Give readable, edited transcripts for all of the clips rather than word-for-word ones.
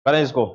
करें इसको।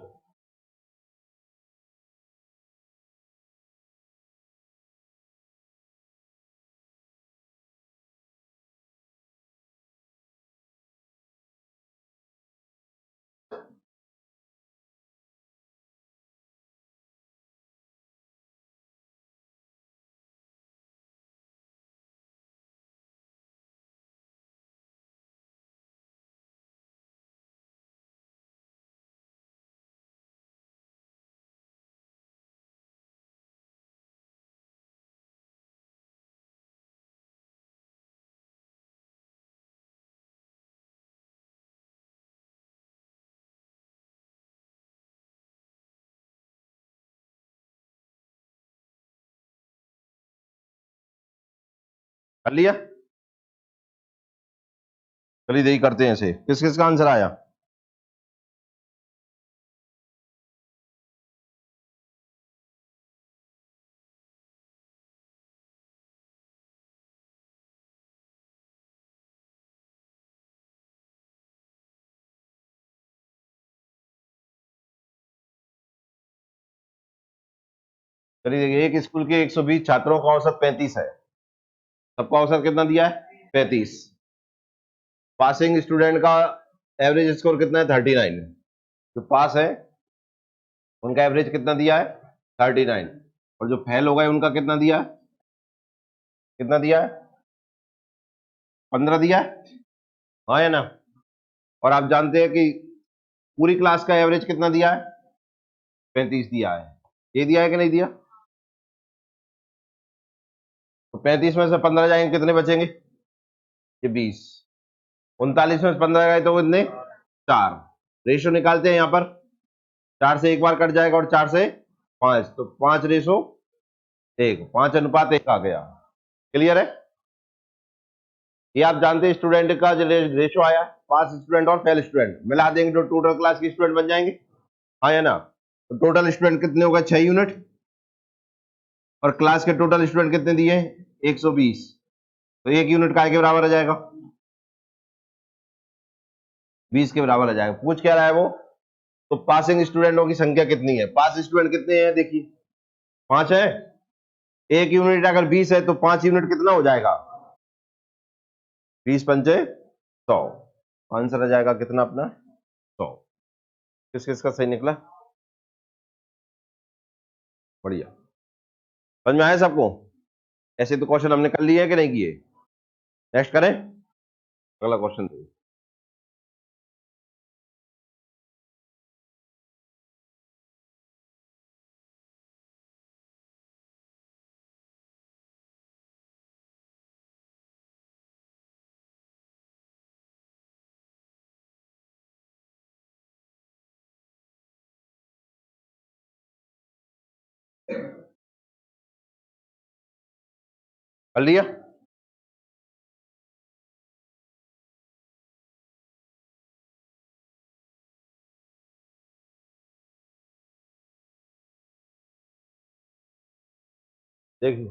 कर लिया। चलिए यही करते हैं इसे। किस किस का आंसर आया? चलिए, एक स्कूल के 120 छात्रों का औसत 35 है। सबका औसत कितना दिया है? 35। पासिंग स्टूडेंट का एवरेज स्कोर कितना है? 39। जो पास है उनका एवरेज कितना दिया है? 39। और जो फेल हो गए उनका कितना दिया है? कितना दिया है? 15 दिया है। हाँ या ना? और आप जानते हैं कि पूरी क्लास का एवरेज कितना दिया है? 35 दिया है। ये दिया है कि नहीं दिया? तो 35 में से 15 जाएंगे, कितने बचेंगे? ये 20। 39 में से 15 गए तो कितने? 4। रेशो निकालते हैं यहाँ पर। 4 से एक बार कट जाएगा और 4 से 5, तो 5:1, 5:1 आ गया। क्लियर है? ये आप जानते हैं स्टूडेंट का जो रेशो आया, पास स्टूडेंट और फेल स्टूडेंट मिला देंगे तो टोटल क्लास के स्टूडेंट बन जाएंगे। हाँ या ना? तो टोटल स्टूडेंट कितने हो गए? 6 यूनिट। और क्लास के टोटल स्टूडेंट कितने दिए? 120। तो 1 यूनिट का के बराबर आ जाएगा? 20 के बराबर आ जाएगा। पूछ क्या रहा है वो? तो पासिंग स्टूडेंटों की संख्या कितनी है? पास स्टूडेंट कितने हैं? देखिए 5 है। 1 यूनिट अगर 20 है तो 5 यूनिट कितना हो जाएगा? 20 पंचे 100। आंसर आ जाएगा कितना अपना? 100। किस किस का सही निकला? बढ़िया। समझ में आया सबको? ऐसे तो क्वेश्चन हमने कर लिए है कि नहीं किए? नेक्स्ट करें, अगला क्वेश्चन। कर लिया? देखिए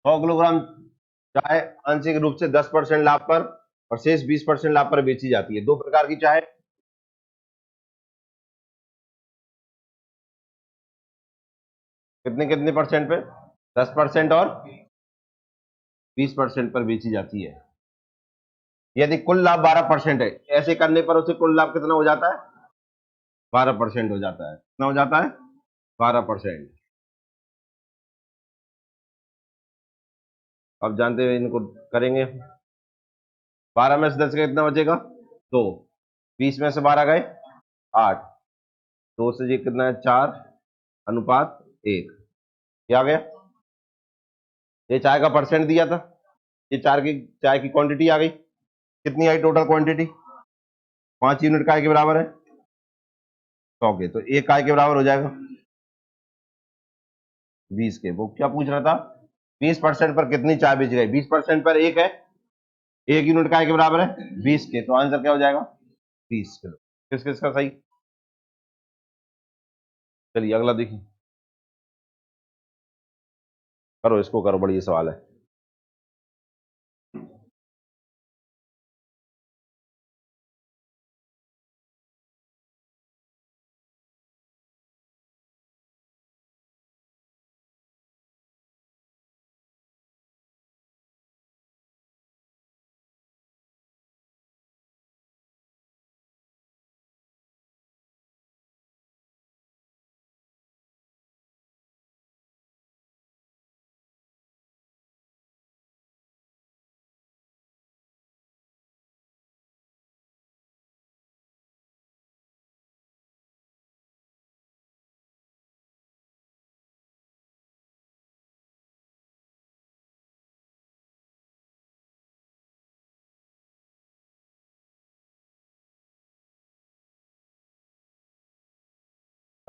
100 किलोग्राम चाय आंशिक रूप से 10% लाभ पर और शेष 20% लाभ पर बेची जाती है। दो प्रकार की चाय, कितने कितने परसेंट पे? 10% और 20% पर बेची जाती है। यदि कुल लाभ 12% है, ऐसे करने पर उसे कुल लाभ कितना हो जाता है? 12% हो जाता है। कितना हो जाता है? 12%। अब जानते हुए इनको करेंगे। 12 में से 10 का कितना बचेगा? 2। 20 में से 12 गए 8। 2 से ये कितना है? 4:1। क्या आ गया? ये चाय का परसेंट दिया था, ये चाय की क्वांटिटी आ गई। कितनी आई टोटल क्वांटिटी? 5 यूनिट काय के बराबर है? 100 के। तो एक काय के बराबर हो जाएगा 20 के। वो क्या पूछ रहा था? 20% पर कितनी चाय बेच गई? 20% पर एक है। 1 यूनिट काय के बराबर है? 20 के। तो आंसर क्या हो जाएगा? 30 किलो। किस किस का सही? चलिए अगला देखिए। करो इसको, करो, बढ़िया सवाल है।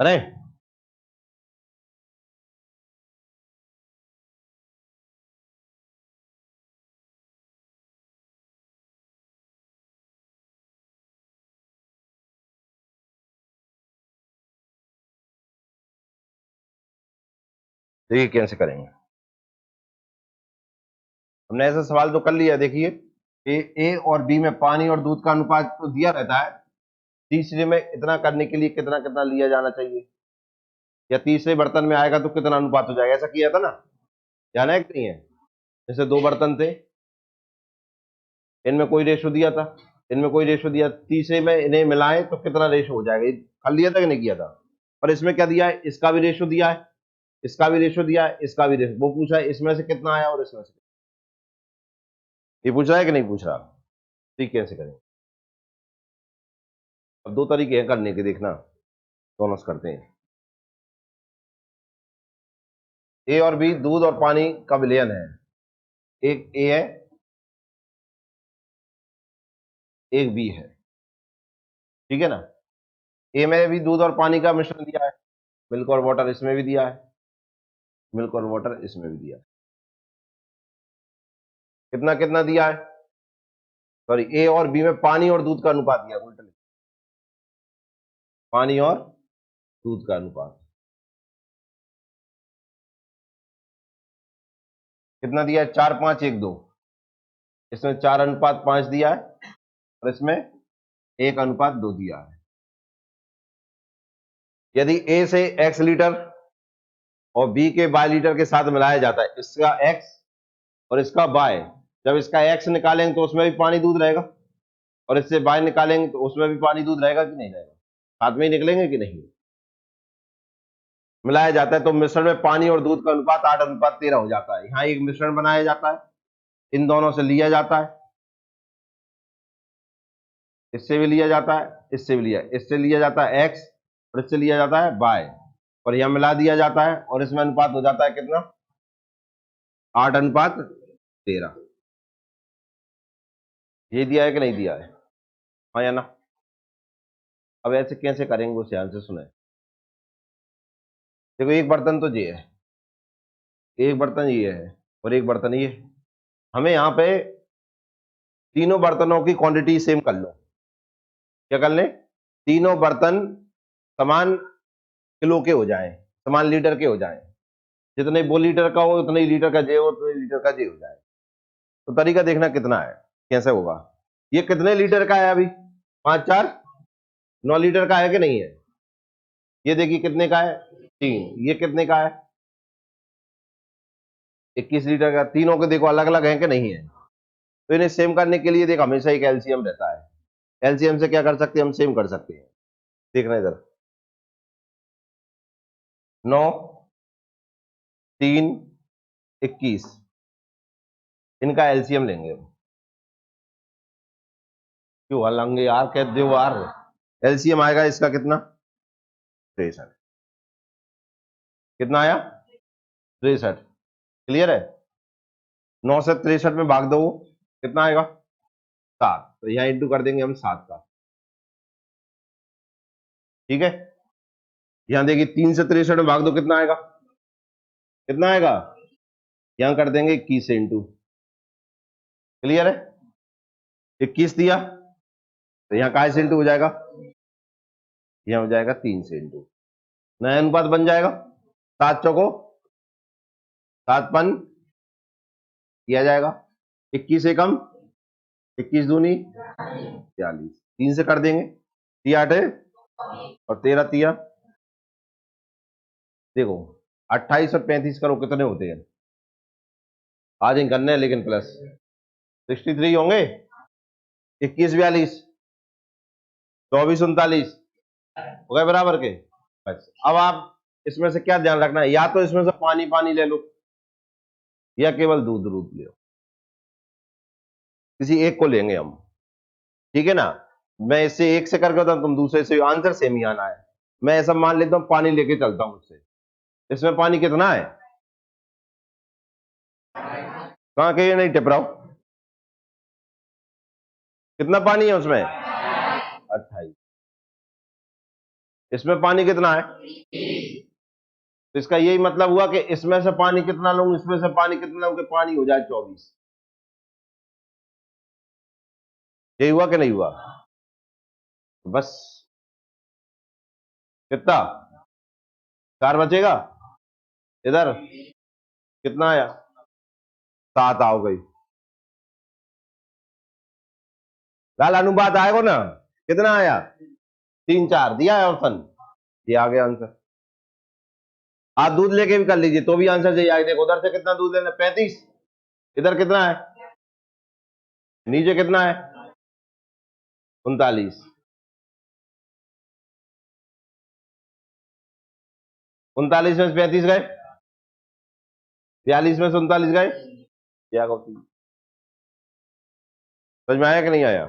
अरे देखिए कैसे करेंगे। हमने ऐसा सवाल तो कर लिया, देखिए ए और बी में पानी और दूध का अनुपात तो दिया रहता है, तीसरे में इतना करने के लिए कितना कितना लिया जाना चाहिए, या तीसरे बर्तन में आएगा तो कितना अनुपात हो जाएगा, ऐसा किया था ना, ध्यान है कि नहीं है। जैसे दो बर्तन थे, इनमें कोई रेशो दिया था, इनमें कोई रेशो दिया, तीसरे में इन्हें मिलाएं तो कितना रेशो हो जाएगा, कर लिया था कि नहीं किया था। और इसमें क्या दिया है, इसका भी रेशो दिया है, इसका भी रेशो दिया है, इसका भी रेशो, वो पूछा है इसमें से कितना आया और इसमें से, ये पूछ रहा है कि नहीं पूछ रहा। ठीक, कैसे करें। अब दो तरीके हैं करने के, देखना दोनों से करते हैं। ए और बी दूध और पानी का विलयन है, एक ए है एक बी है, ठीक है ना। ए में भी दूध और पानी का मिश्रण दिया है, मिल्क और वाटर इसमें भी दिया है, मिल्क और वाटर इसमें भी दिया है, कितना कितना दिया है, सॉरी ए और बी में पानी और दूध का अनुपात दिया, उल्टा लिखा, पानी और दूध का अनुपात कितना दिया है, 4:5:1:2, इसमें 4:5 दिया है और इसमें 1:2 दिया है। यदि ए से x लीटर और बी के y लीटर के साथ मिलाया जाता है, इसका x और इसका y, जब इसका x निकालेंगे तो उसमें भी पानी दूध रहेगा, और इससे y निकालेंगे तो उसमें भी पानी दूध रहेगा कि नहीं रहेगा, साथ में ही निकलेंगे कि नहीं। मिलाया जाता है तो मिश्रण में पानी और दूध का अनुपात 8:13 हो जाता है। यहाँ एक मिश्रण बनाया जाता है, इन दोनों से लिया जाता है, इससे भी लिया जाता है, इससे भी लिया, इससे लिया जाता है x और इससे लिया जाता है y, और यहां मिला दिया जाता है, और इसमें अनुपात हो जाता है कितना, 8:13। ये दिया है कि नहीं दिया है, हाँ या ना। अब ऐसे कैसे करेंगे वो ध्यान से सुने। देखो एक बर्तन तो ये है, एक बर्तन ये है और एक बर्तन ये है। हमें यहाँ पे तीनों बर्तनों की क्वांटिटी सेम कर लो। क्या कर लें, तीनों बर्तन समान किलो के हो जाएं, समान लीटर के हो जाएं, जितने वो लीटर का हो उतने ही लीटर का जे हो, उतने लीटर का जे हो जाए। तो तरीका देखना कितना है, कैसे होगा। ये कितने लीटर का है अभी, 5 4 9 लीटर का है कि नहीं है। ये देखिए कितने का है, 3। ये कितने का है, 21 लीटर का। तीनों के देखो अलग अलग है कि नहीं है। तो इन्हें सेम करने के लिए देखो हमेशा एक एलसीएम रहता है, एलसीएम से क्या कर सकते हैं हम, सेम कर सकते हैं। देखना इधर, 9 3 21, इनका एलसीएम लेंगे हम। क्यों हलेंगे यार, कहते हो यार। एलसीएम आएगा इसका कितना, 63। कितना आया, 63। क्लियर है। 9 से 63 में भाग दो, कितना आएगा, 7। तो यहाँ इंटू कर देंगे हम 7 का, ठीक है। यहाँ देखिए 3 से 63 में भाग दो, कितना आएगा, कितना आएगा, यहाँ कर देंगे 21 से इंटू। क्लियर है। 21 दिया तो यहाँ का से इंटू हो जाएगा, यहाँ हो जाएगा 3 से इंटू। नया अनुपात बन जाएगा, 7 चौको 7 किया जाएगा, 21 से कम, 21 दूनी 42, 3 से कर देंगे, 3 8 और 13 तिया, देखो 28 और 35 करो कितने होते हैं, आज ही करने हैं लेकिन प्लस 63 होंगे, 21 42 24 39 हो गए बराबर के। बस अब आप इसमें से क्या ध्यान रखना है, या तो इसमें से पानी पानी ले लो या केवल दूध दूध ले लो, किसी एक को लेंगे हम, ठीक है ना। मैं इससे एक से करके होता तुम दूसरे से, आंसर सेम ही आना है। मैं ऐसा मान लेता हूं पानी लेके चलता हूं उससे, इसमें पानी कितना है, कहां के, ये नहीं टिप रहा हूं, कितना पानी है उसमें, 28। इसमें पानी कितना है? तो इसका यही मतलब हुआ कि इसमें से पानी कितना लूं, इसमें से पानी कितना लूं कि पानी हो जाए 24। यही हुआ कि नहीं हुआ? तो बस कितना 4 बचेगा। इधर कितना आया? 7 आओ गई। लाल अनुपात आएगा ना? कितना आया? 3 4 दिया है ऑप्शन, ये आ गया आंसर। आप दूध लेके भी कर लीजिए तो भी आंसर चाहिए आएगा। देखो उधर से कितना दूध लेना, 35। इधर कितना है? नीचे कितना है? 39। 39 में से 35 गए, 42 में से 39 गए, क्या कहती? समझ में आया कि नहीं आया?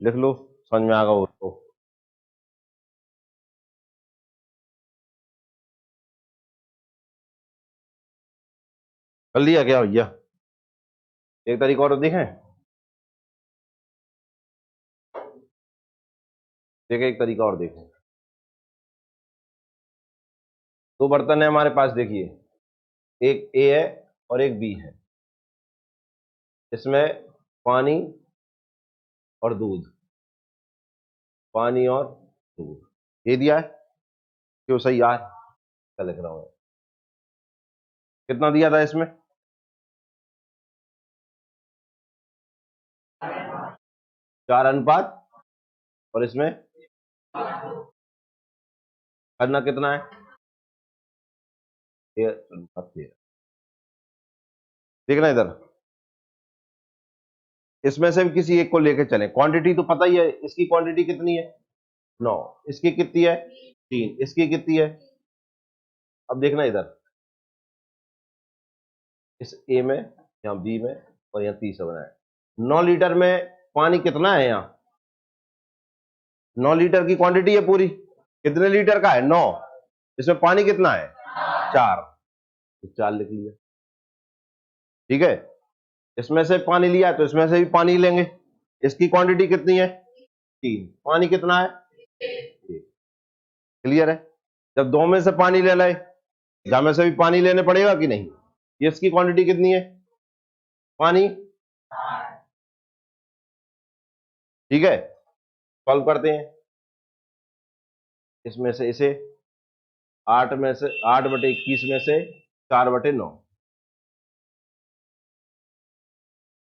लिख लो, समझ में आ गया उसको। कर लिया क्या भैया? एक तरीका और देखें, देखें एक तरीका और देखें। दो बर्तन है हमारे पास, देखिए एक ए है और एक बी है। इसमें पानी और दूध, पानी और दूध ये दिया है। क्यों सही यार, क्या लिख रहा हूं? कितना दिया था इसमें? 4 अनुपात, और इसमें करना कितना है? 13 अनुपात 13। देखना इधर, इसमें से भी किसी एक को लेकर चले। क्वांटिटी तो पता ही है, इसकी क्वांटिटी कितनी है? 9। इसकी कितनी है? 3। इसकी कितनी है? अब देखना इधर, इस ए में, यहाँ बी में, और यहाँ तीसरा बनाया। 9 लीटर में पानी कितना है? यहाँ 9 लीटर की क्वांटिटी है पूरी। कितने लीटर का है? 9। इसमें पानी कितना है? 4। तो 4 लिख लिया, ठीक है। इसमें से पानी लिया तो इसमें से भी पानी लेंगे। इसकी क्वांटिटी कितनी है? 3। पानी कितना है? 1। क्लियर है? जब दो में से पानी ले लाए, जा में से भी पानी लेने पड़ेगा कि नहीं? ये इसकी क्वांटिटी कितनी है? पानी, ठीक है। सॉल्व करते हैं। इसमें से इसे 8 में से 8/21 में से 4/9,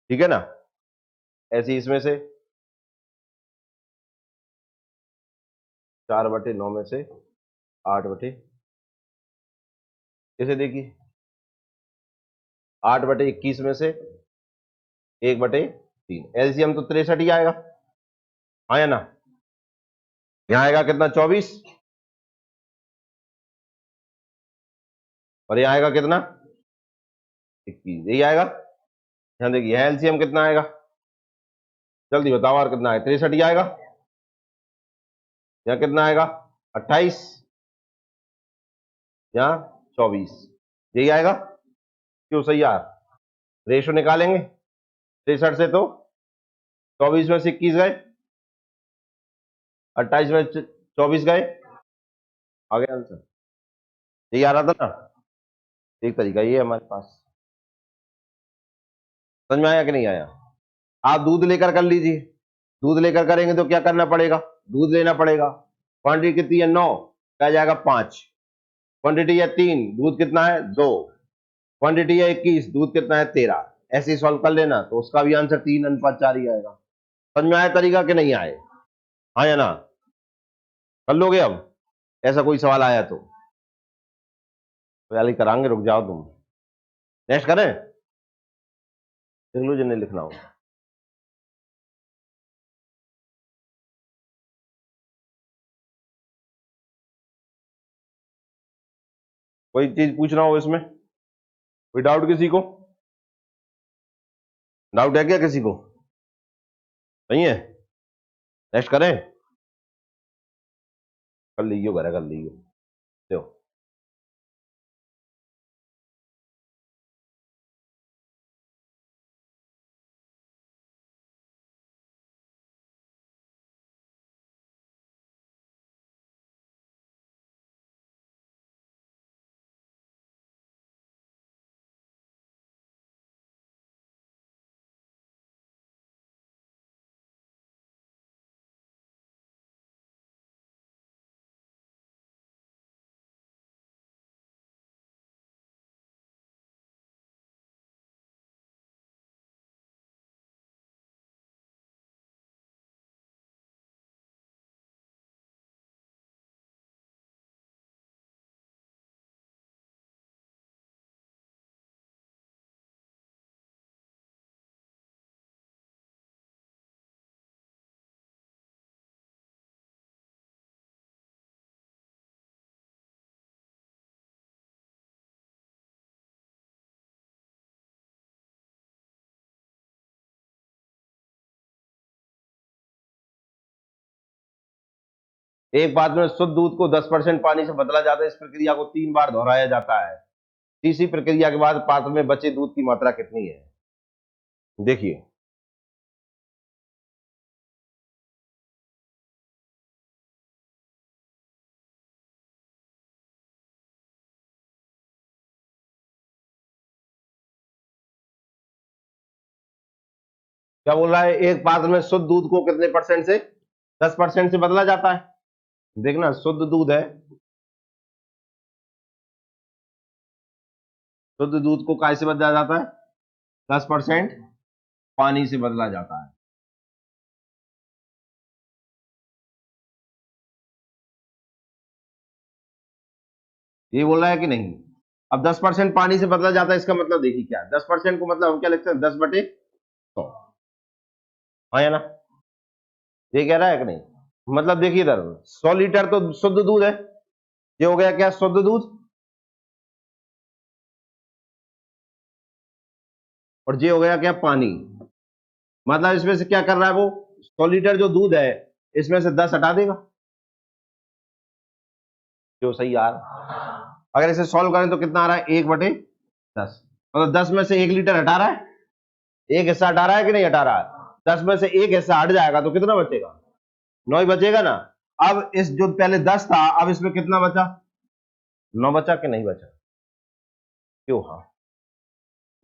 ठीक है ना। ऐसे ही इसमें से 4/9 में से 8 इसे देखिए 8/21 में से 1/3। एलसीएम तो 63 ही आएगा, आया ना। यहां आएगा कितना? 24। और यहां आएगा कितना? 21। यही आएगा। यहां देखिए एलसीएम कितना आएगा, जल्दी बताओ। और कितना है? 63 ही आएगा। यहाँ कितना आएगा? 28। यहाँ 24। यही आएगा। क्यों सही यार? रेशो निकालेंगे 63 से तो 24 में से 21 गए, 28 में 24 गए, आ गया आंसर। यही आ रहा था ना। एक तरीका ये है हमारे पास। समझ में आया कि नहीं आया? आप दूध लेकर कर लीजिए। दूध लेकर करेंगे तो क्या करना पड़ेगा? दूध लेना पड़ेगा। क्वांटिटी कितनी है? 9। क्या जाएगा? 5। क्वांटिटी है 3, दूध कितना है? 2। क्वांटिटी है 21, दूध कितना है? 13। ऐसे ही सॉल्व कर लेना तो उसका भी आंसर 3/4 ही आएगा। समझ में आया तरीका कि नहीं आए? हाँ या ना? कर लोगे अब ऐसा कोई सवाल आया तो? पहले करांगे, रुक जाओ तुम। नेक्स्ट करें, देख लो जिन्हें लिखना हो। कोई चीज पूछना हो इसमें, कोई डाउट किसी को? डाउट है क्या किसी को? नहीं है? नेक्स्ट करें? कर लीजिए, घर कर लीजिए। एक पात्र में शुद्ध दूध को 10% पानी से बदला जाता है। इस प्रक्रिया को 3 बार दोहराया जाता है। तीसरी प्रक्रिया के बाद पात्र में बचे दूध की मात्रा कितनी है? देखिए, क्या बोल रहा है? एक पात्र में शुद्ध दूध को कितने परसेंट से? 10% से बदला जाता है। देखना, शुद्ध दूध है, शुद्ध दूध को काय से बदला जाता है? 10% पानी से बदला जाता है। ये बोल रहा है कि नहीं? अब 10% पानी से बदला जाता है, इसका मतलब देखिए क्या है। 10% को मतलब हम क्या लिखते हैं? 10/100। हाँ या ना? ये कह रहा है कि नहीं? मतलब देखिए इधर 100 लीटर तो शुद्ध दूध है, ये हो गया क्या? शुद्ध दूध। और ये हो गया क्या? पानी। मतलब इसमें से क्या कर रहा है वो? 100 लीटर जो दूध है, इसमें से 10 हटा देगा। जो सही यार, अगर इसे सॉल्व करें तो कितना आ रहा है? 1/10। मतलब 10 में से 1 लीटर हटा रहा है, एक हिस्सा हटा रहा है कि नहीं हटा रहा है? 10 में से एक हिस्सा हट जाएगा तो कितना बचेगा? 9 ही बचेगा ना। अब इस जो पहले 10 था, अब इसमें कितना बचा? 9 बचा कि नहीं बचा? क्यों? हाँ,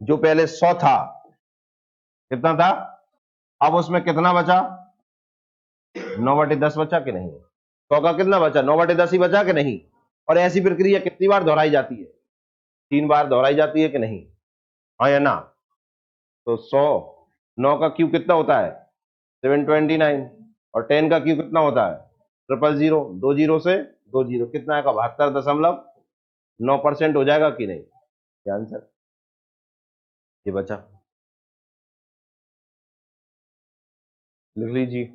जो पहले 100 था, कितना था? अब उसमें कितना बचा? 9/10 बचा कि नहीं? 100 का कितना बचा? 9/10 ही बचा कि नहीं? और ऐसी प्रक्रिया कितनी बार दोहराई जाती है? 3 बार दोहराई जाती है कि नहीं? हाँ या ना? तो 100, 9 का क्यूब कितना होता है? 729। और 10 का क्यूब कितना होता है? 000। 2 जीरो से 2 जीरो कितना आएगा? 72.9% हो जाएगा कि नहीं? ये आंसर, ये बचा, लिख लीजिए।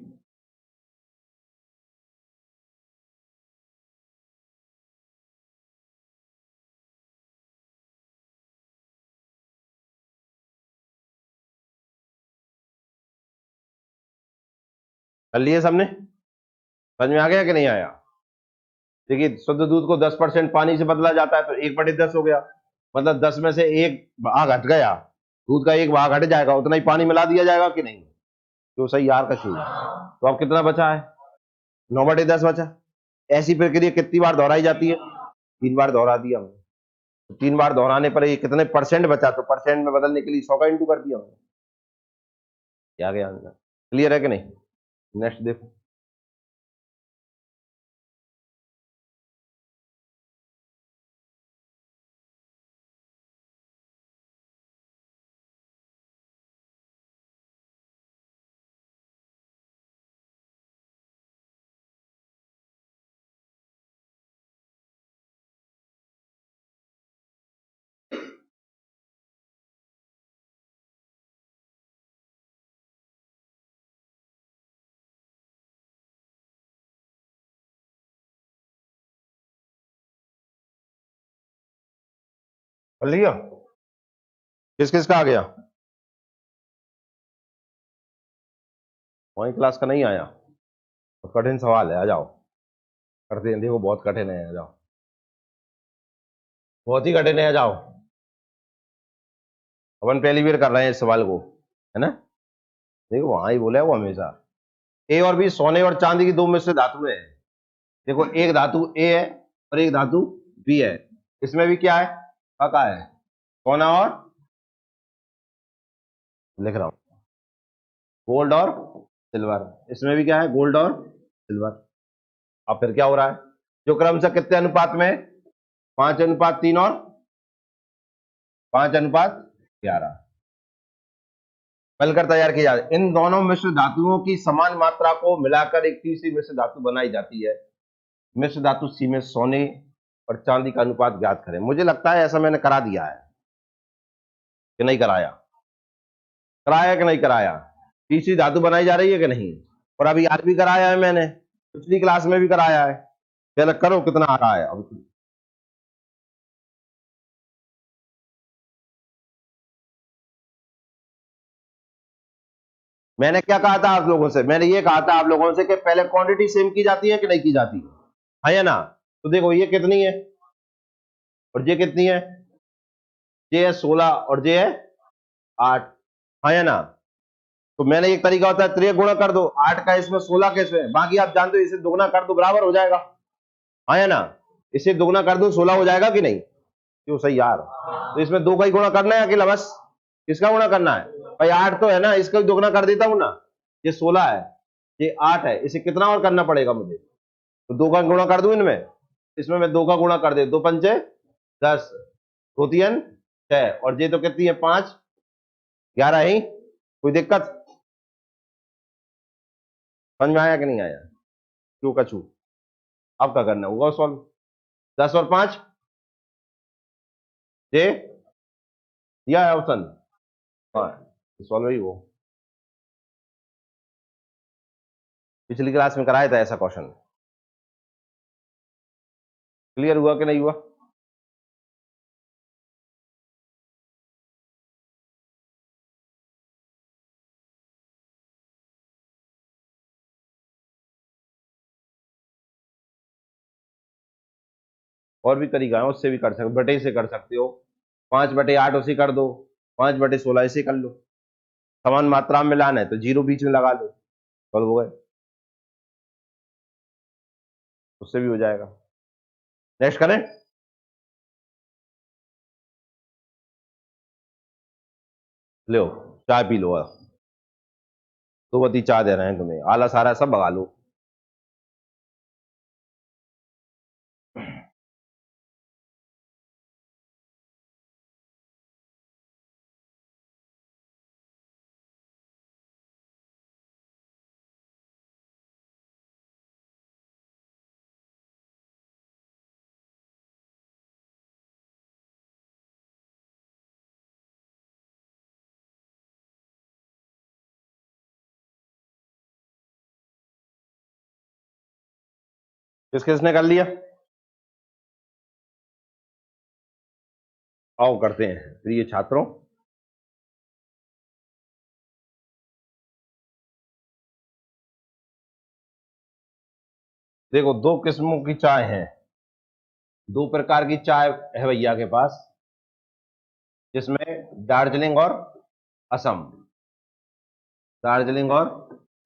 कर लिए सबने? समझ में आ गया कि नहीं आया? देखिए, शुद्ध दूध को 10% पानी से बदला जाता है, तो 1/10 हो गया। मतलब 10 में से एक भाग हट गया, दूध का एक भाग हट जाएगा, उतना ही पानी मिला दिया जाएगा कि नहीं? तो सही यार का चीज। तो अब कितना बचा है? 9/10 बचा। ऐसी प्रक्रिया कितनी बार दोहराई जाती है? 3 बार दोहरा दिया हमने। तो 3 बार दोहराने पर ये कितने परसेंट बचा? तो परसेंट में बदलने के लिए 100 का इंटू कर दिया हमने। क्या गया आंसर? क्लियर है कि नहीं? नेक्स्ट देखो। कर लिया? किस किस का आ गया? वही क्लास का नहीं आया? तो कठिन सवाल है, आ जाओ करते हैं। देखो बहुत कठिन है, आ जाओ। बहुत ही कठिन है, आ जाओ। अपन पहली बार कर रहे हैं इस सवाल को, है ना? देखो वहां ही बोला है वो हमेशा। ए और बी सोने और चांदी की दो मिश्र धातु है। देखो, एक धातु ए है और एक धातु बी है। इसमें भी क्या है? पका है, सोना और, लिख रहा हूं, गोल्ड और सिल्वर। इसमें भी क्या है? गोल्ड और सिल्वर। अब फिर क्या हो रहा है? जो क्रमशः कितने अनुपात में? 5:3 और 5:11 मिलकर तैयार की जाती है। इन दोनों मिश्र धातुओं की समान मात्रा को मिलाकर एक तीसरी मिश्र धातु बनाई जाती है। मिश्र धातु सी में सोने और चांदी का अनुपात ज्ञात करें। मुझे लगता है ऐसा मैंने करा दिया है कि नहीं कराया? कराया कि नहीं कराया? तीसरी धातु बनाई जा रही है कि नहीं? और अभी आज भी कराया है मैंने, पिछली क्लास में भी कराया है। चलो करो, कितना आ रहा है अब? मैंने क्या कहा था आप लोगों से, मैंने ये कहा था आप लोगों से कि पहले क्वांटिटी सेम की जाती है कि नहीं की जाती है या ना। तो देखो ये कितनी है और ये कितनी है, ये है 16 और ये है 8, है ना। तो मैंने एक तरीका होता है 3 गुणा कर दो, 8 का इसमें 16 का इसमें, बाकी आप जानते हो इसे दुगना कर दो बराबर हो जाएगा, है ना। इसे दुगना कर दो 16 हो जाएगा कि नहीं, क्यों सही यार। तो इसमें 2 का ही गुणा करना है अकेला, बस किसका गुणा करना है भाई, 8 तो है ना, इसका भी दुगना कर देता हूं ना, ये 16 है ये 8 है, इसे कितना और करना पड़ेगा मुझे, तो 2 का गुणा कर दूं इनमें, इसमें मैं 2 का गुणा कर दे, 2 पंचे 10, 2 तीन 6, और ये तो कितनी है 5, 11 ही, कोई दिक्कत समझ में आया कि नहीं आया, क्यों कछू। अब क्या करना होगा सॉल्व, 10 और 5 ये दिया है ऑप्शन, हाँ सॉल्व ही वो पिछली क्लास में कराया था ऐसा क्वेश्चन, क्लियर हुआ कि नहीं हुआ। और भी तरीका है, उससे भी कर सकते, बटे से कर सकते हो, 5/8 उसी कर दो, 5/16 इसे कर लो, समान मात्रा में मिलाना है तो 0 बीच में लगा लो, सॉल्व हो गए, उससे भी हो जाएगा। नेक्स्ट करें, लो चाय पी लो, दो बती चाय दे रहे हैं तुम्हें, आला सारा सब भगा लो। किस किसने कर लिया, आओ करते हैं प्रिय छात्रों। देखो दो किस्मों की चाय है, दो प्रकार की चाय है भैया के पास, जिसमें दार्जिलिंग और असम, दार्जिलिंग और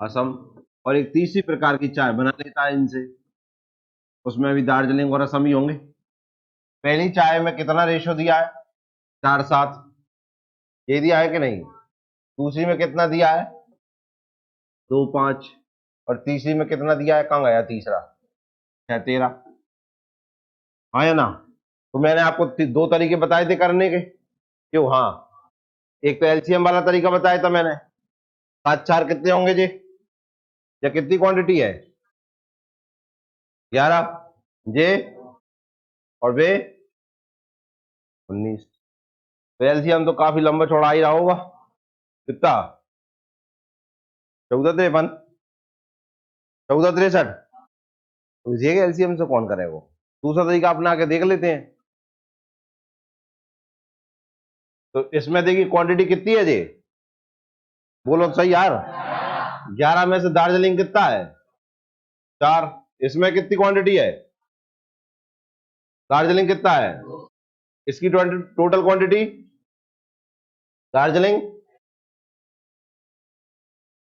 असम, और एक तीसरी प्रकार की चाय बना लेता है इनसे, उसमें भी दार्जिलिंग और असम ही होंगे। पहली चाय में कितना रेशो दिया है, 4:7, ये दिया है कि नहीं। दूसरी में कितना दिया है, 2:5, और तीसरी में कितना दिया है, कहाँ गया तीसरा, 6:13, हाँ या ना। तो मैंने आपको दो तरीके बताए थे करने के, क्यों, हाँ एक तो एलसीएम वाला तरीका बताया था मैंने, 7×4 कितने होंगे जी, या कितनी क्वांटिटी है, 11, जे और वे 19, तो एलसीएम तो काफी लंबा चौड़ा ही रहा होगा, कितना 1453, 1463, तो इसी के एलसीएम से कौन करेगा, दूसरा तरीका अपना के देख लेते हैं। तो इसमें देखिए क्वांटिटी कितनी है जी, बोलो तो सही यार, 11 में से दार्जिलिंग कितना है, 4, इसमें कितनी क्वांटिटी है, दार्जिलिंग कितना है, इसकी टोटल क्वांटिटी दार्जिलिंग,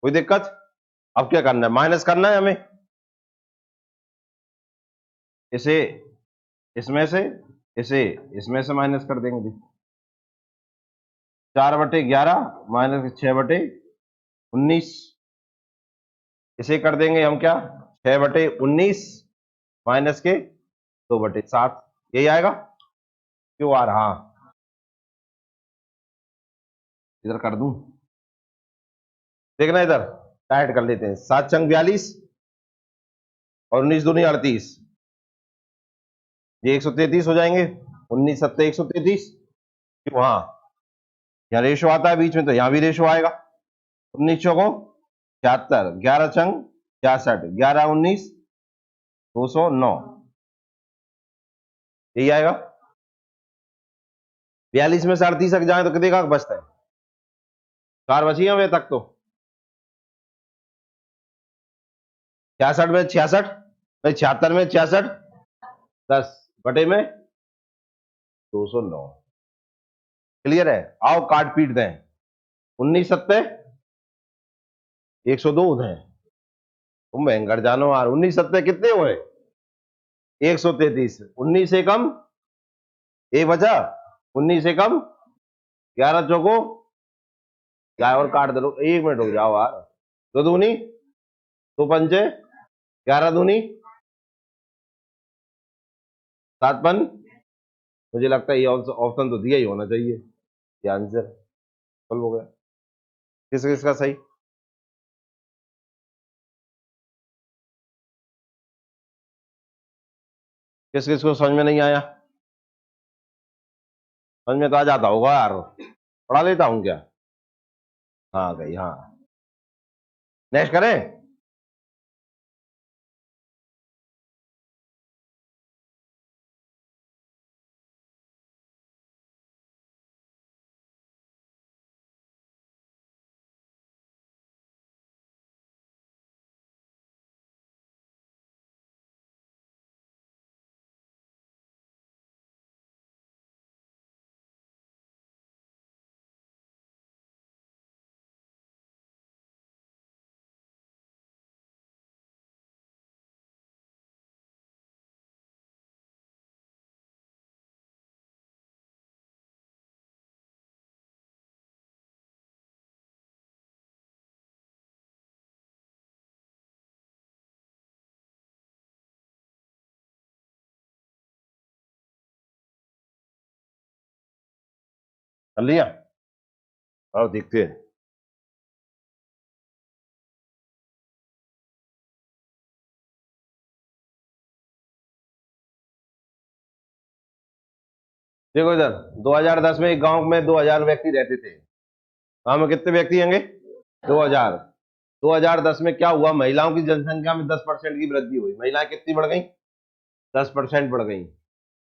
कोई दिक्कत। अब क्या करना है, माइनस करना है हमें, इसे इसमें से, इसे इसमें से माइनस कर देंगे, 4/11 माइनस 6/19, इसे कर देंगे हम क्या, 6/19 माइनस के 2/7, यही आएगा, क्यों आ रहा, इधर कर दूं, देखना इधर टाइट कर लेते हैं, 7×42 और 19×2 38, ये 133 हो जाएंगे, 19×7 133, क्यों, हाँ यहाँ रेशो आता है बीच में, तो यहाँ भी रेशो आएगा, 19×4 76, 11×66, 11×19 209, यही आएगा। 42 में से 38 जाए तो कितने का बचता है, 4 बची अभी तक तो, 66 में 66, नहीं 76 में 66, 10 बटे में 209। क्लियर है? आओ काट पीट दें। 19 सत्ते 102 है। तुम भयंकर जानो यार। 19 सत्ते कितने हुए? 133। 19 से कम एक बचा। 19 से कम 11 चौको क्या और काट दे लो। 1 मिनट रुक जाओ यार। दो दूनी दो पंचे 11 दूनी 7 पन। मुझे लगता है ये ऑप्शन तो दिया ही होना चाहिए। ये आंसर सॉल्व हो गया। किस किसका सही? किस किस को समझ में नहीं आया? समझ में तो आ जाता होगा यार। पढ़ा लेता हूँ क्या? हाँ गई। हाँ नेक्स्ट करें। कर लिया? और देखते हैं। देखो इधर 2010 में एक गांव में 2000 व्यक्ति रहते थे। गांव में कितने व्यक्ति होंगे? 2000। 2010 में क्या हुआ? महिलाओं की जनसंख्या में 10% की वृद्धि हुई। महिलाएं कितनी बढ़ गई? 10% बढ़ गई।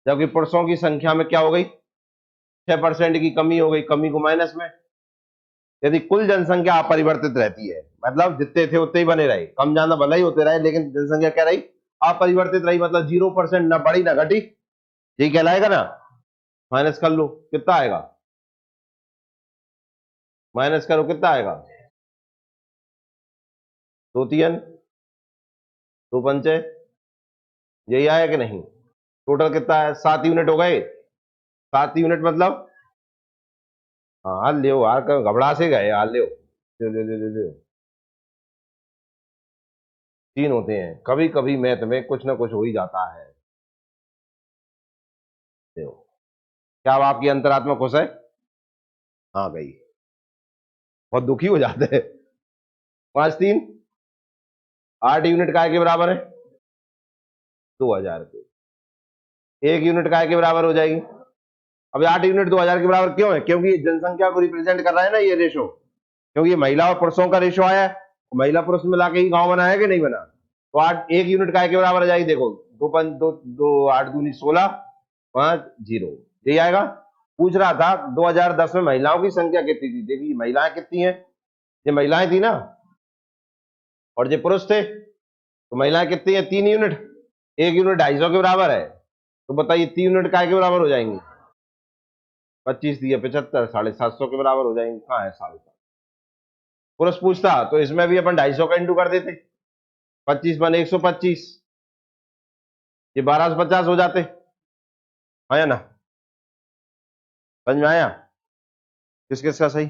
जबकि पुरुषों की संख्या में क्या हो गई? 6% की कमी हो गई। कमी को माइनस में। यदि कुल जनसंख्या अपरिवर्तित रहती है, मतलब जितने थे उतने ही बने रहे, कम ज्यादा भले ही होते रहे, लेकिन जनसंख्या क्या रही? अपरिवर्तित रही। मतलब 0% ना बढ़ी ना घटी। यही कहलाएगा ना। माइनस कर लो कितना आएगा? माइनस करो कितना आएगा? दो तीन दो पंचे। यही आया कि नहीं? टोटल कितना है? 7 यूनिट हो गए। 7 यूनिट मतलब हाँ ले यार, घबरा से गए यार। ले ले ले ले ले। 3 होते हैं। कभी कभी मैथ में कुछ ना कुछ हो ही जाता है। देखो, क्या अब आपकी अंतरात्मा खुश है? हाँ गई। बहुत दुखी हो जाते हैं। 5 3 8 यूनिट काय के बराबर है? 2000 के। 1 यूनिट काय के बराबर हो जाएगी? अब 8 यूनिट 2000 के बराबर क्यों है? क्योंकि जनसंख्या को रिप्रेजेंट कर रहा है ना ये रेशो। क्योंकि ये महिला और पुरुषों का रेशो आया है। महिला पुरुष मिला के ही गांव बना है कि नहीं बना? तो 1 यूनिट काय के बराबर आ जाएगी? देखो, दो पंच दो दो 8 दूनी 16, 5 0। यही आएगा। पूछ रहा था 2010 में महिलाओं की संख्या कितनी थी। देखिए महिलाएं कितनी है? ये महिलाएं थी ना, और ये पुरुष थे। तो महिलाएं कितनी है? 3 यूनिट। 1 यूनिट 250 के बराबर है। तो बताइए 3 यूनिट काय के बराबर हो जाएंगे? 25 दिए 75, 750 के बराबर हो जाएंगे। कहाँ है 750? पुरुष पूछता तो इसमें भी अपन 250 का इंटू कर देते। 25 बन 125। ये 1250 हो जाते। आया ना? समझ में आया? किस किस का सही?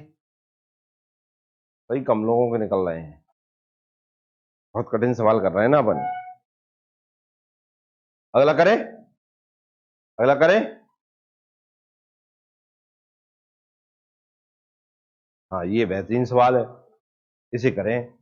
सही कम लोगों के निकल रहे हैं। बहुत कठिन सवाल कर रहे हैं ना अपन। अगला करें? अगला करें? हाँ ये बेहतरीन सवाल है। इसे करें।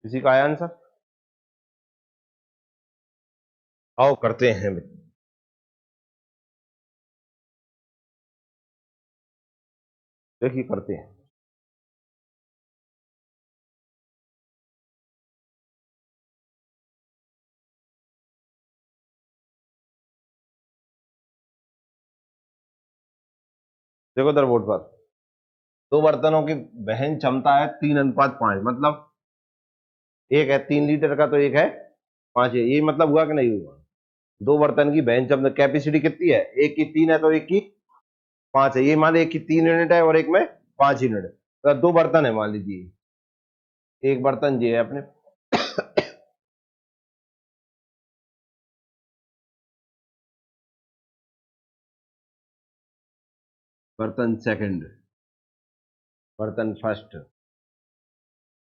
किसी का आया आंसर? आओ करते हैं। देखिए करते हैं। देखो इधर बोर्ड पर दो बर्तनों की वहन क्षमता है 3:5, मतलब एक है 3 लीटर का तो एक है 5 है। ये मतलब हुआ कि नहीं हुआ? दो बर्तन की वहन क्षमता कैपेसिटी कितनी है? एक की 3 है तो एक की 5 है। ये मान लीजिए एक की 3 यूनिट है और एक में 5 यूनिट है, तो दो बर्तन है मान लीजिए। एक बर्तन ये है अपने बर्तन सेकंड, बर्तन फर्स्ट,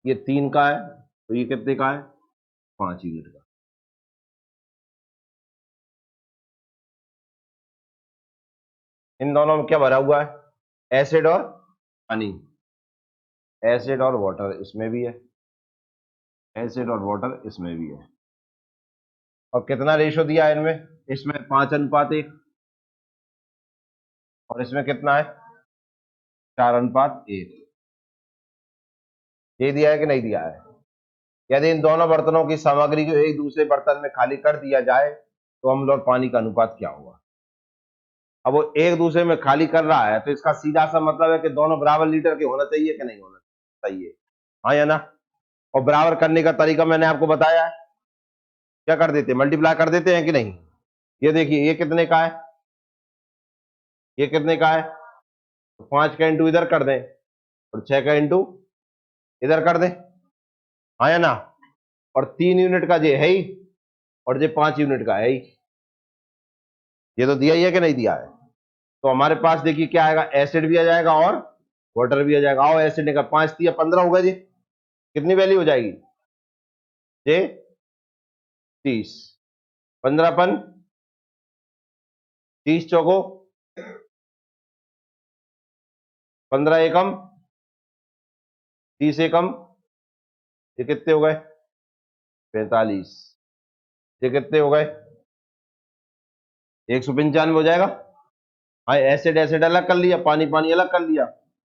ये 3 का है तो ये कितने का है? 5 यूनिट का। इन दोनों में क्या भरा हुआ है? एसिड और पानी। एसिड और वाटर इसमें भी है, एसिड और वाटर इसमें भी है। और कितना रेशो दिया है इनमें? इसमें 5:1 और इसमें कितना है? 4:1। ये दिया है कि नहीं दिया है? यदि इन दोनों बर्तनों की सामग्री को एक दूसरे बर्तन में खाली कर दिया जाए तो अम्ल और पानी का अनुपात क्या होगा? अब वो एक दूसरे में खाली कर रहा है तो इसका सीधा सा मतलब है कि दोनों बराबर लीटर के होना चाहिए कि नहीं होना चाहिए? हाँ या ना? और बराबर करने का तरीका मैंने आपको बताया है। क्या कर देते हैं? मल्टीप्लाई कर देते हैं कि नहीं? ये देखिए ये कितने का है, ये कितने का है? तो 5 का इंटू इधर कर दें और 6 का इंटू इधर कर दें। हाँ या ना? और 3 यूनिट का ये है ही और ये 5 यूनिट का है ही। ये तो दिया ही है कि नहीं दिया है? तो हमारे पास देखिए क्या आएगा? एसिड भी आ जाएगा और वाटर भी आ जाएगा। आओ एसिड का 5×3 = 15 होगा जी। कितनी वैल्यू हो जाएगी? ये 30। 15×5 = 30, 15 एकम, 30 एकम, ये कितने हो गए? 45। ये कितने हो गए? 195 हो जाएगा। हाँ एसिड एसिड अलग कर लिया, पानी पानी अलग कर लिया।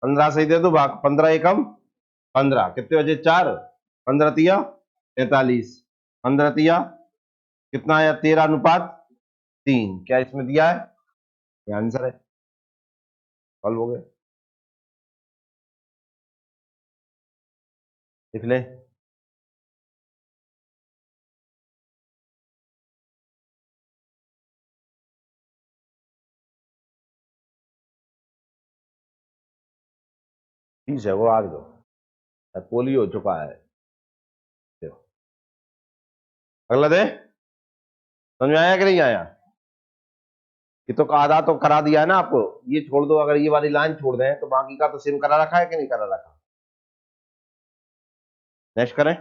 15 से ही दे दो भाग, 15 एकम 15, कितने बचे? 4। 15×3 = 45। 15×3 कितना आया? 13:3। क्या इसमें दिया है? ये आंसर है, हल हो गए। लिख ले। ठीक है वो आग दो, पोलियो हो चुका है। देखो अगला दे। समझ में आया कि नहीं आया? ये तो आधा तो करा दिया है ना आपको। ये छोड़ दो, अगर ये वाली लाइन छोड़ दें तो बाकी का तो सेम करा रखा है कि नहीं करा रखा? नेक्स्ट करें।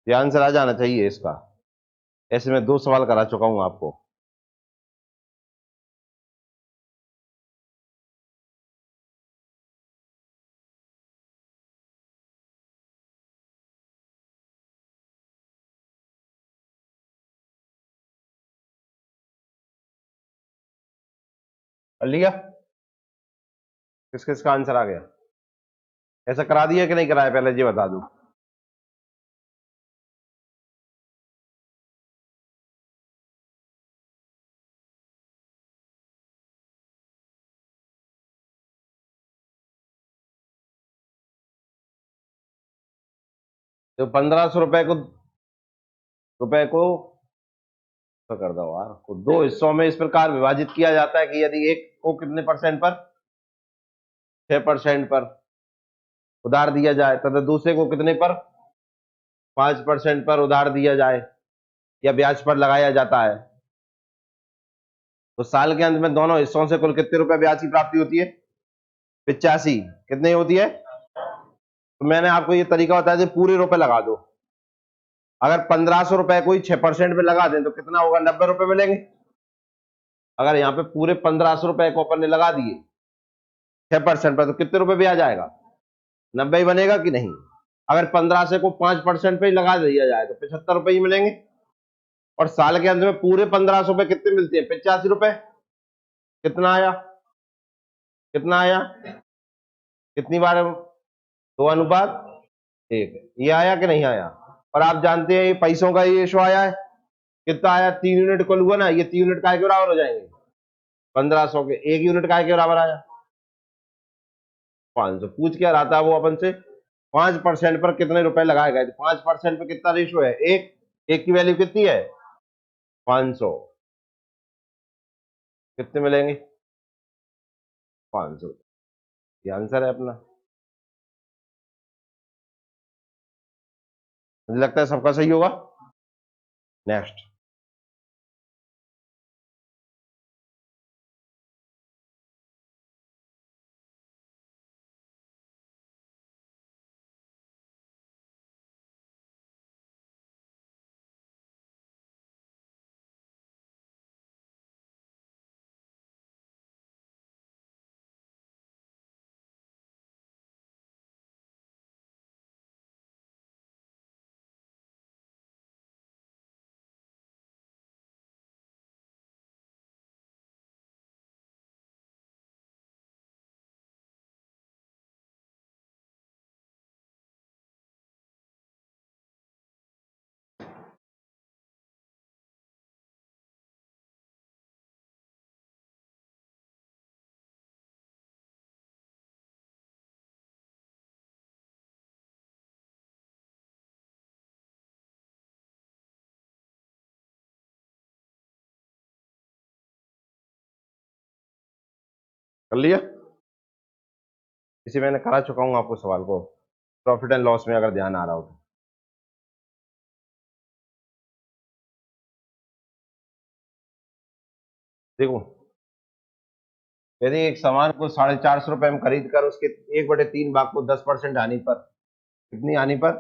ये आंसर आ जाना चाहिए इसका। ऐसे मैं 2 सवाल करा चुका हूं आपको। कर लिया? किस किस का आंसर आ गया? ऐसा करा दिया कि नहीं कराया, पहले ये बता दो। तो 1500 रुपए को तो कर दो यार, को दो हिस्सों में इस प्रकार विभाजित किया जाता है कि यदि एक को कितने परसेंट पर? 6% पर उधार दिया जाए तथा दूसरे को कितने पर? 5% पर उधार दिया जाए या ब्याज पर लगाया जाता है, तो साल के अंत में दोनों हिस्सों से कुल कितने रुपए ब्याज की प्राप्ति होती है? 85। कितनी होती है? तो मैंने आपको ये तरीका बताया था, पूरे रुपए लगा दो। अगर 1500 रुपए कोई 6% पे लगा दें तो कितना होगा? 90 रुपए मिलेंगे। अगर यहाँ पे पूरे 1500 रुपए को अपन ने लगा दिए 6% पर, तो कितने रुपए ब्याज आएगा? 90 ही बनेगा कि नहीं? अगर 15 से को 5% पे ही लगा दिया जाए तो 75 रुपए ही मिलेंगे। और साल के अंत में पूरे 1500 रुपए कितने मिलते हैं? 85 रुपए। कितना आया? कितना आया? कितनी बार? 2:1। ये आया कि नहीं आया? और आप जानते हैं ये पैसों का ये रेशो आया है, कितना आया? 3 यूनिट कुल हुआ ना, ये 3 यूनिट काय के बराबर हो जाएंगे? 1500 के 1 यूनिट काय के बराबर आया? 500। पूछ क्या रहा था वो अपन से? 5% पर कितने रुपए लगाए गए? 5% पे कितना रेशो है? एक की वैल्यू कितनी है? 500। कितने मिलेंगे? 500। ये आंसर है अपना। मुझे लगता है सबका सही होगा। नेक्स्ट। कर लिया? इसी मैंने करा चुका हूं आपको सवाल को, प्रॉफिट एंड लॉस में अगर ध्यान आ रहा हो तो। देखो, यदि एक सामान को 450 रुपए में खरीद कर उसके 1/3 भाग को 10% हानि पर, कितनी हानि पर?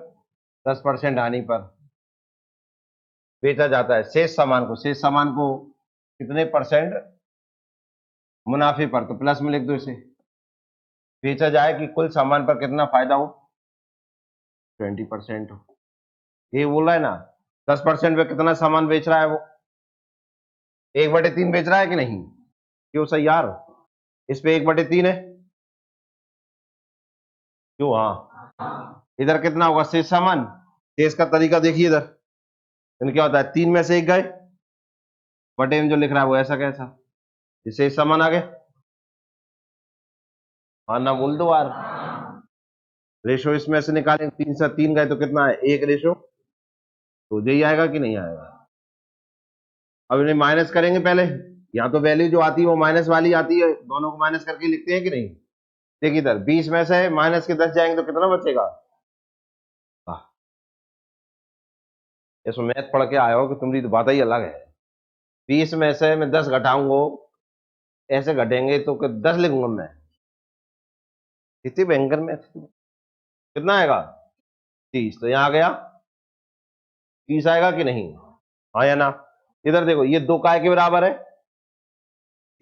10% हानि पर बेचा जाता है, शेष सामान को कितने परसेंट मुनाफे पर, तो प्लस में लिख दो इसे। बेचा जाए कि कुल सामान पर कितना फायदा हो? 20% हो। ये बोल रहा है ना, 10% पे कितना सामान बेच रहा है वो? 1/3 बेच रहा है कि नहीं? क्यों सही यार? इस पे 1/3 है। क्यों? हाँ। इधर कितना होगा शेष सामान? शेष का तरीका देखिए इधर, क्या होता है? 3 में से 1 गए, बटे में जो लिख रहा है वो ऐसा कैसा? ये शेष सामान आ गए। हाँ ना बोल दो यार। रेशो इसमें से निकालें, 3 से 3 गए तो कितना है? 1 रेशो। तो यही आएगा कि नहीं आएगा? अब इन्हें माइनस करेंगे पहले। यहाँ तो वैल्यू जो आती है वो माइनस वाली आती है, दोनों को माइनस करके लिखते हैं कि नहीं? देखिए इधर 20 में से माइनस के 10 जाएंगे तो कितना बचेगा? इसमें मैथ पढ़ के आए हो कि तुम्हारी तो बात ही अलग है। 20 में से मैं 10 घटाऊंगा, ऐसे घटेंगे तो 10 लिखूंगा मैं। कितनी भयंकर मैथ। कितना आएगा? 30। तो यहाँ आ गया 30 आएगा कि नहीं? हाँ या ना? इधर देखो, ये 2 काय के बराबर है,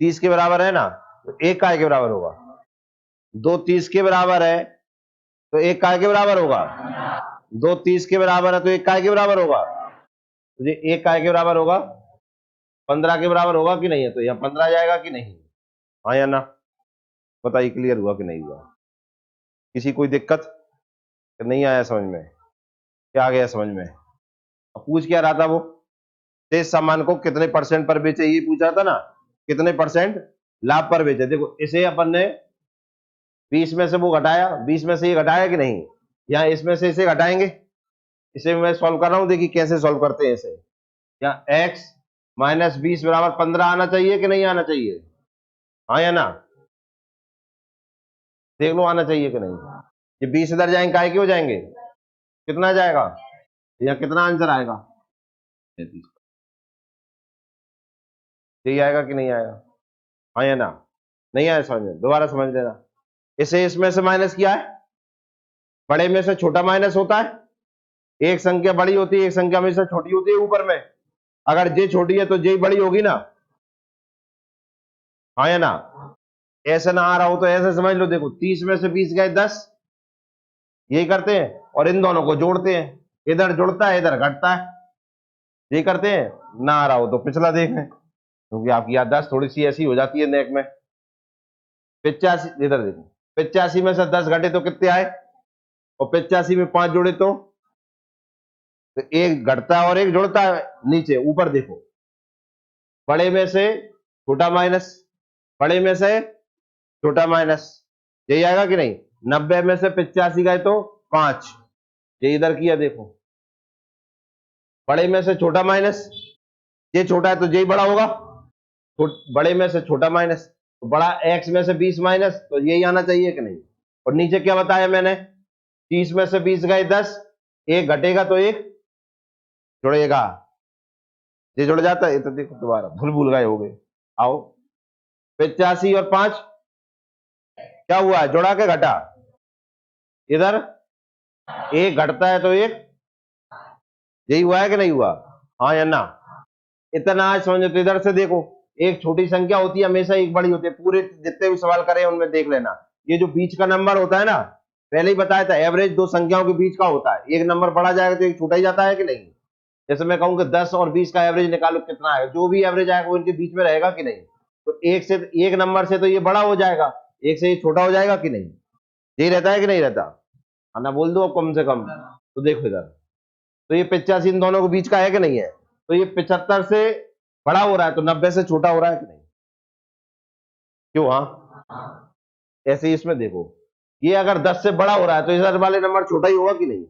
30 के बराबर है ना, तो 1 काय के बराबर होगा। 2 30 के बराबर है तो 1 काय के बराबर होगा। 2 30 के बराबर है तो 1 काय के बराबर होगा। तो ये 1 काय के बराबर होगा, 15 के बराबर होगा कि नहीं है? तो यहाँ 15 जाएगा कि नहीं? हाँ या ना? बताइए क्लियर हुआ कि नहीं हुआ? किसी कोई दिक्कत? नहीं आया समझ में? क्या आ गया समझ में? अब पूछ क्या रहा था वो? शेष सामान को कितने परसेंट पर बेचे, ये पूछा था ना। कितने परसेंट लाभ पर बेचे। देखो इसे अपन ने 20 में से वो घटाया, 20 में से ये घटाया कि नहीं? यहाँ इसमें से इसे घटाएंगे। इसे मैं सॉल्व कर रहा हूं, देखिए कैसे सॉल्व करते हैं इसे। यहाँ x - 20 बराबर 15 आना चाहिए कि नहीं आना चाहिए? हाँ या ना? देख लो आना चाहिए कि नहीं। ये 20 इधर जाएंगे काय के हो जाएंगे? कितना जाएगा? यहाँ कितना आंसर आएगा? 33। यही आएगा कि नहीं आएगा? हाँ या ना? नहीं आया समझ में? दोबारा समझ लेना। इसे इसमें से माइनस किया है, बड़े में से छोटा माइनस होता है, एक संख्या बड़ी होती है, एक संख्या हमेशा छोटी होती है ऊपर में। अगर जे छोटी है तो जे बड़ी होगी ना? हाँ या ना? ऐसे ना आ रहा हो तो ऐसे समझ लो, देखो 30 में से 20 गए 10, यही करते हैं और इन दोनों को जोड़ते हैं, इधर जुड़ता है इधर घटता है, यही करते हैं। ना आ रहा हो तो पिछला देख लें, क्योंकि आपकी याददाश्त थोड़ी सी ऐसी हो जाती है नेक में। 85, इधर देखो, 85 में से 10 घटे तो कितने आए, और 85 में 5 जोड़े तो एक घटता है और एक जुड़ता है। नीचे ऊपर देखो, बड़े में से छोटा माइनस, बड़े में से छोटा माइनस, यही आएगा कि नहीं? 90 में से 85 गए तो 5, ये इधर किया देखो, बड़े में से छोटा माइनस, ये छोटा है तो यही बड़ा होगा, बड़े में से छोटा माइनस, तो बड़ा x में से 20 माइनस, तो यही आना चाहिए कि नहीं? और नीचे क्या बताया मैंने, 30 में से 20 गए 10, एक घटेगा तो एक जुड़ेगा, ये जुड़ जाता है। तो देखो दोबारा भूल भूल गए हो गए। आओ, 85 और 5 क्या हुआ है, जोड़ा के घटा? इधर एक घटता है तो एक, यही हुआ है कि नहीं हुआ? हाँ या ना? इतना आज समझो तो इधर से देखो, एक छोटी संख्या होती है हमेशा, एक बड़ी होती है। पूरे जितने भी सवाल करे उनमें देख लेना, ये जो बीच का नंबर होता है ना, पहले ही बताया था, एवरेज दो संख्याओं के बीच का होता है। एक नंबर बढ़ा जाएगा तो एक छूटा ही जाता है कि नहीं? जैसे मैं कहूँ कि 10 और 20 का एवरेज निकालो, कितना आएगा? जो भी एवरेज आएगा वो इनके बीच में रहेगा कि नहीं? तो एक नंबर से तो ये बड़ा हो जाएगा, एक से ये छोटा हो जाएगा कि नहीं? यही रहता है कि नहीं रहता? ना बोल दो कम से कम। तो देखो इधर, तो ये 85 इन दोनों के बीच का है कि नहीं है? तो ये 75 से बड़ा हो रहा है तो 90 से छोटा हो रहा है कि नहीं? क्यों? हाँ, ऐसे ही इसमें देखो, ये अगर 10 से बड़ा हो रहा है तो इधर वाले नंबर छोटा ही होगा कि नहीं?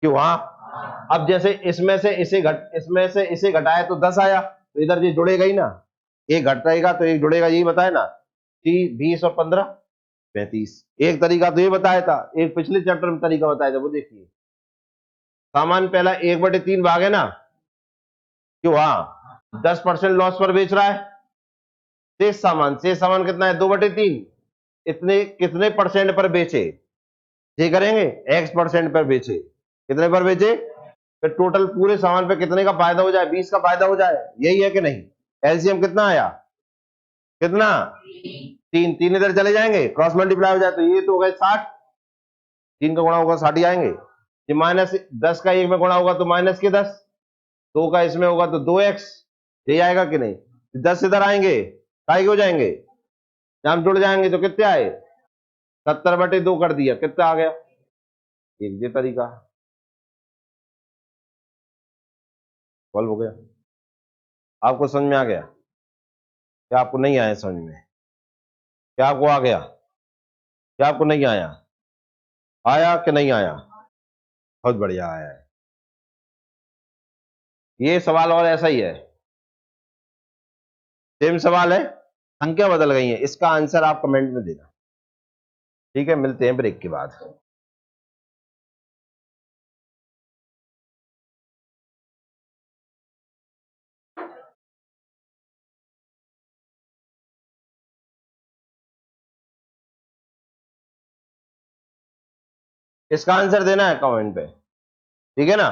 क्यों? हाँ। अब जैसे इसमें से इसे घटाया तो 10 आया, तो इधर ये जुड़ेगा ही ना, एक घटेगा तो एक जुड़ेगा, यही बताया ना। 20 और 15 35। एक तरीका तो ये बताया था, एक पिछले चैप्टर में तरीका बताया था, वो देखिए। सामान पहला 1/3 भाग है ना? क्यों? हाँ, 10% लॉस पर बेच रहा है, शेष सामान कितना है? 2/3। इतने कितने परसेंट पर बेचे, ये करेंगे, x% पर बेचे, कितने पर बेचे? तो टोटल पूरे सामान पे कितने का फायदा हो जाए? 20 का फायदा हो जाए, यही है कि नहीं? एलसीएम कितना आया? कितना? 3। 3 इधर चले जाएंगे, क्रॉस मल्टीप्लाई हो जाए तो ये तो हो गए 60, 3 का गुणा होगा 60 ही आएंगे। ये -10 का 1 में गुणा होगा तो -10, 2 का इसमें होगा तो 2x, यही आएगा कि नहीं? 10 इधर आएंगे, काय हो जाएंगे, जब हम जुड़ जाएंगे तो कितने आए? 70/2 कर दिया, कितना आ गया? एक ये तरीका सॉल्व हो गया। आपको समझ में आ गया? क्या आपको नहीं आया समझ में? क्या आपको आ गया? क्या आपको नहीं आया? आया कि नहीं आया? बहुत बढ़िया आया है। ये सवाल और ऐसा ही है, सेम सवाल है, संख्या बदल गई है। इसका आंसर आप कमेंट में देना, ठीक है? मिलते हैं ब्रेक के बाद। इसका आंसर देना है कमेंट पे, ठीक है ना?